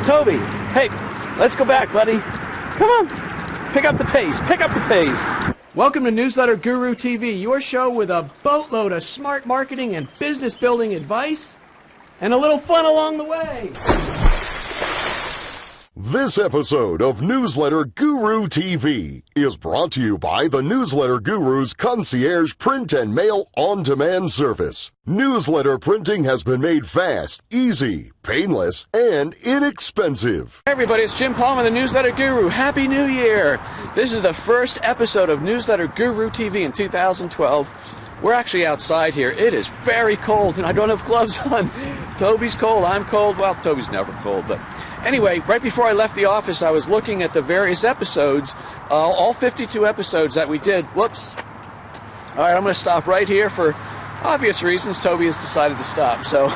Toby, hey, let's go back, buddy. Come on, pick up the pace, pick up the pace. Welcome to Newsletter Guru TV, your show with a boatload of smart marketing and business building advice, and a little fun along the way. This episode of Newsletter Guru TV is brought to you by the Newsletter Guru's concierge print and mail on-demand service. Newsletter printing has been made fast, easy, painless, and inexpensive. Hey everybody, it's Jim Palmer, the Newsletter Guru. Happy New Year! This is the first episode of Newsletter Guru TV in 2012. We're actually outside here. It is very cold, and I don't have gloves on. Toby's cold, I'm cold. Well, Toby's never cold, but anyway, right before I left the office, I was looking at the various episodes, all 52 episodes that we did. Whoops. All right, I'm going to stop right here for obvious reasons. Toby has decided to stop. So,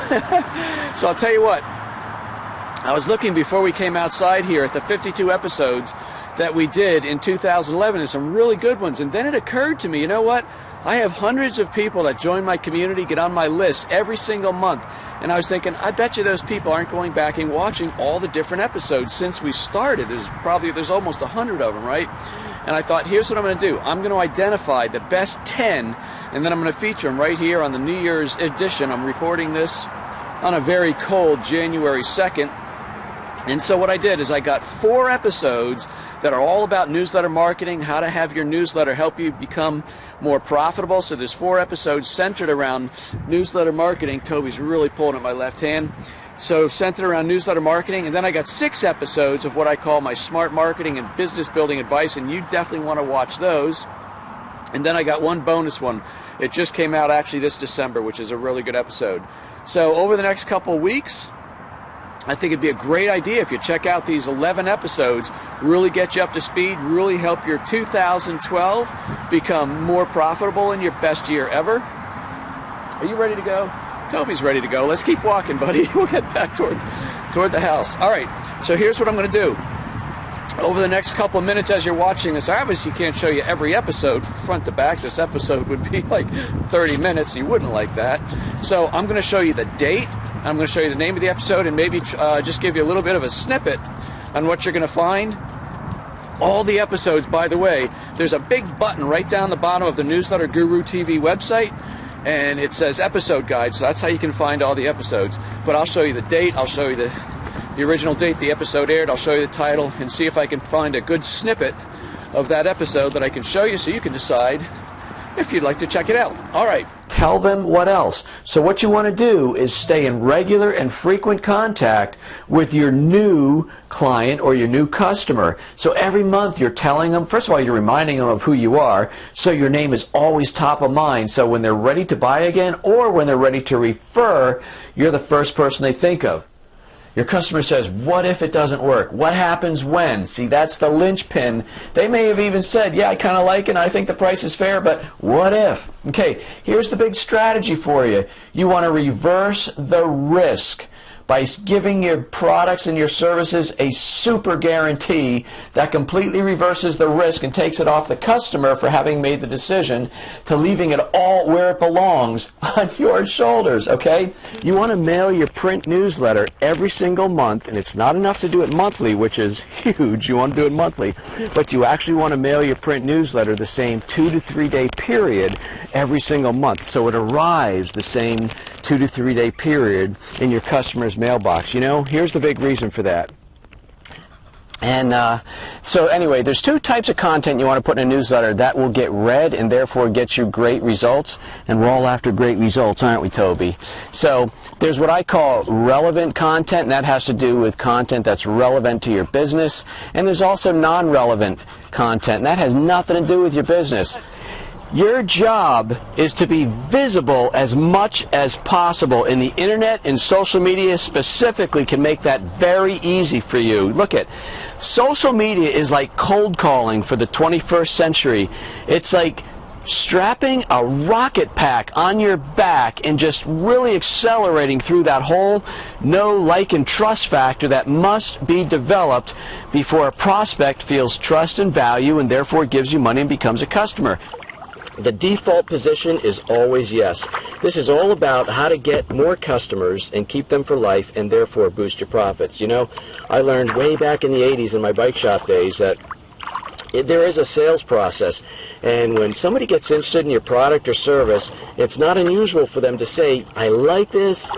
so I'll tell you what. I was looking before we came outside here at the 52 episodes that we did in 2011, and some really good ones. And then it occurred to me, you know what? I have hundreds of people that join my community, get on my list every single month. And I was thinking, I bet you those people aren't going back and watching all the different episodes since we started. There's almost 100 of them, right? And I thought, here's what I'm going to do. I'm going to identify the best 10, and then I'm going to feature them right here on the New Year's edition. I'm recording this on a very cold January 2nd. And so what I did is I got 4 episodes that are all about newsletter marketing, how to have your newsletter help you become more profitable. So there's 4 episodes centered around newsletter marketing. Toby's really pulling at my left hand. So centered around newsletter marketing. And then I got 6 episodes of what I call my smart marketing and business building advice, and you definitely want to watch those. And then I got one bonus one. It just came out actually this December, which is a really good episode. So over the next couple of weeks, I think it'd be a great idea if you check out these 11 episodes, really get you up to speed, really help your 2012 become more profitable in your best year ever. Are you ready to go? Toby's ready to go. Let's keep walking, buddy. We'll get back toward the house. All right, so here's what I'm going to do. Over the next couple of minutes as you're watching this, I obviously can't show you every episode front to back. This episode would be like 30 minutes. You wouldn't like that. So I'm going to show you the date. I'm going to show you the name of the episode and maybe just give you a little bit of a snippet on what you're going to find. All the episodes, by the way, there's a big button right down the bottom of the Newsletter Guru TV website, and it says episode guide, so that's how you can find all the episodes. But I'll show you the date, I'll show you the original date the episode aired, I'll show you the title, and see if I can find a good snippet of that episode that I can show you so you can decide if you'd like to check it out. All right. Tell them what else. So what you want to do is stay in regular and frequent contact with your new client or your new customer. So every month you're telling them, first of all, you're reminding them of who you are, so your name is always top of mind. So when they're ready to buy again or when they're ready to refer, you're the first person they think of. Your customer says, what if it doesn't work? What happens when? See, that's the linchpin. They may have even said, yeah, I kind of like it, and I think the price is fair, but what if? Okay, here's the big strategy for you. You want to reverse the risk by giving your products and your services a super guarantee that completely reverses the risk and takes it off the customer for having made the decision to leaving it all where it belongs, on your shoulders, okay? You want to mail your print newsletter every single month, and it's not enough to do it monthly, which is huge. You want to do it monthly, but you actually want to mail your print newsletter the same 2 to 3 day period every single month, so it arrives the same 2 to 3 day period in your customer's mailbox. You know, here's the big reason for that. And so anyway, there's 2 types of content you want to put in a newsletter that will get read and therefore get you great results. And we're all after great results, aren't we, Toby? So there's what I call relevant content, and that has to do with content that's relevant to your business. And there's also non-relevant content, and that has nothing to do with your business. Your job is to be visible as much as possible, and the internet and social media specifically can make that very easy for you. Look at social media is like cold calling for the 21st century. It's like strapping a rocket pack on your back and just really accelerating through that whole know, like, and trust factor that must be developed before a prospect feels trust and value and therefore gives you money and becomes a customer. The default position is always yes. This is all about how to get more customers and keep them for life and therefore boost your profits. You know, I learned way back in the 80s in my bike shop days that there is a sales process, and when somebody gets interested in your product or service, it's not unusual for them to say, I like this,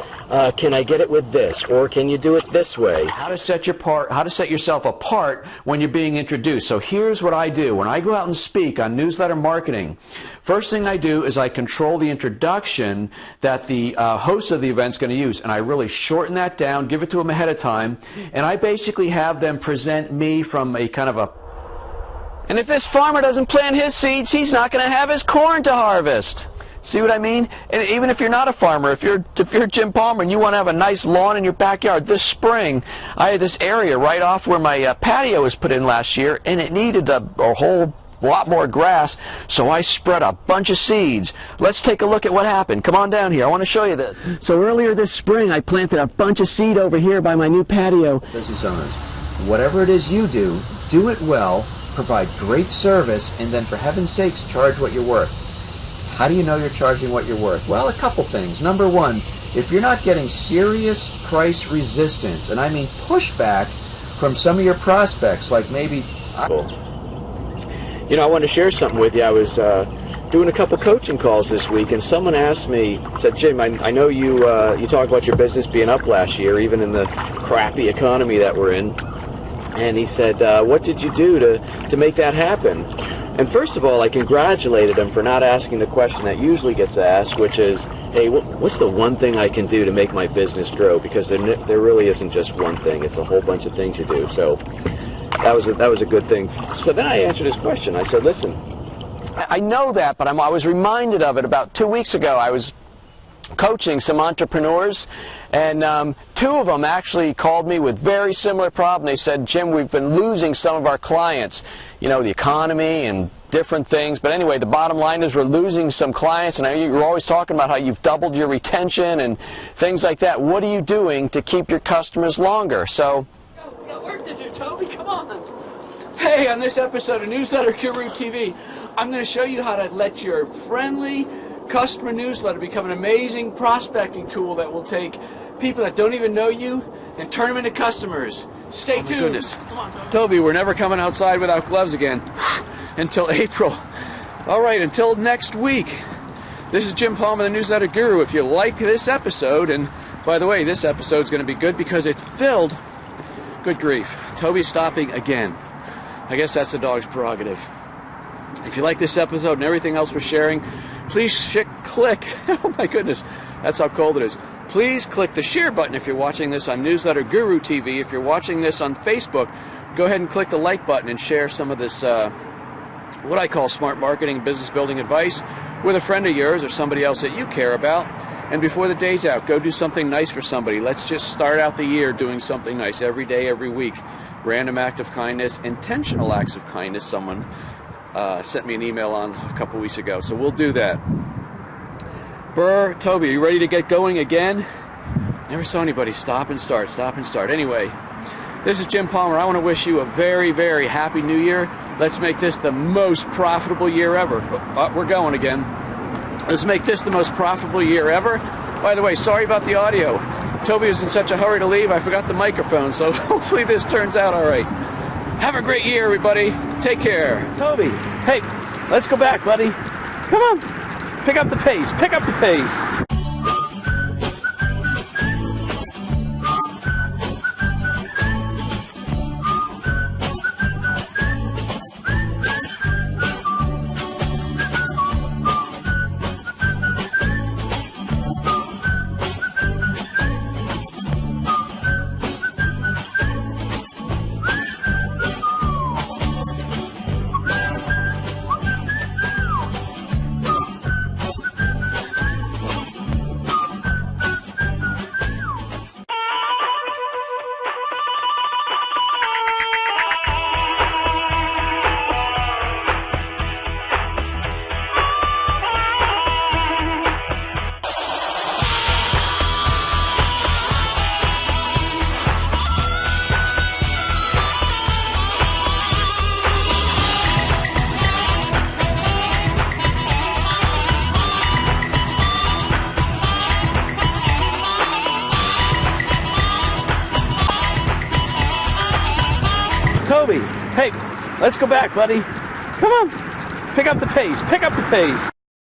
can I get it with this, or can you do it this way? How to set yourself apart when you're being introduced. So here's what I do. When I go out and speak on newsletter marketing, first thing I do is I control the introduction that the host of the event is going to use, and I really shorten that down, give it to them ahead of time, and I basically have them present me from a kind of a... And if this farmer doesn't plant his seeds, he's not going to have his corn to harvest. See what I mean? And even if you're not a farmer, if you're Jim Palmer and you want to have a nice lawn in your backyard, this spring I had this area right off where my patio was put in last year, and it needed a whole lot more grass, so I spread a bunch of seeds. Let's take a look at what happened. Come on down here. I want to show you this. So earlier this spring, I planted a bunch of seed over here by my new patio. Business owners, whatever it is you do it well, provide great service, and then for heaven's sakes, charge what you're worth. How do you know you're charging what you're worth? Well, a couple things. Number one, if you're not getting serious price resistance, and I mean pushback from some of your prospects, like maybe... You know, I want to share something with you. I was doing a couple coaching calls this week, and someone asked me, said, Jim, I know you talk about your business being up last year, even in the crappy economy that we're in. And he said, what did you do to make that happen? And first of all, I congratulated him for not asking the question that usually gets asked, which is, hey, what's the one thing I can do to make my business grow? Because there really isn't just one thing. It's a whole bunch of things you do. So that was a good thing. So then I answered his question. I said, listen, I know that, but I was reminded of it about 2 weeks ago. I was coaching some entrepreneurs, and two of them actually called me with very similar problem. They said, Jim, we've been losing some of our clients, you know, the economy and different things, but anyway, the bottom line is we're losing some clients, and you're always talking about how you've doubled your retention and things like that. What are you doing to keep your customers longer? So we got work to do, Toby, come on. Hey, on this episode of Newsletter Guru TV, I'm going to show you how to let your friendly customer newsletter become an amazing prospecting tool that will take people that don't even know you and turn them into customers. Stay tuned. Goodness. Come on, Toby, we're never coming outside without gloves again until April. All right, until next week. This is Jim Palmer, the Newsletter Guru. If you like this episode, and by the way, this episode is going to be good because it's filled. Good grief. Toby's stopping again. I guess that's the dog's prerogative. If you like this episode and everything else we're sharing, please click. Oh my goodness, that's how cold it is. Please click the share button if you're watching this on Newsletter Guru TV. If you're watching this on Facebook, go ahead and click the like button and share some of this, what I call smart marketing and business building advice with a friend of yours or somebody else that you care about. And before the day's out, go do something nice for somebody. Let's just start out the year doing something nice every day, every week. Random act of kindness, intentional acts of kindness. Someone sent me an email on a couple weeks ago, so we'll do that. Burr, Toby, are you ready to get going again? Never saw anybody stop and start. Anyway, this is Jim Palmer. I want to wish you a very, very happy new year. Let's make this the most profitable year ever. We're going again. Let's make this the most profitable year ever. By the way, sorry about the audio. Toby was in such a hurry to leave, I forgot the microphone, so hopefully this turns out all right. Have a great year, everybody. Take care. Toby, hey, let's go back, buddy. Come on. Pick up the pace. Pick up the pace. Toby, hey, let's go back, buddy. Come on. Pick up the pace. Pick up the pace.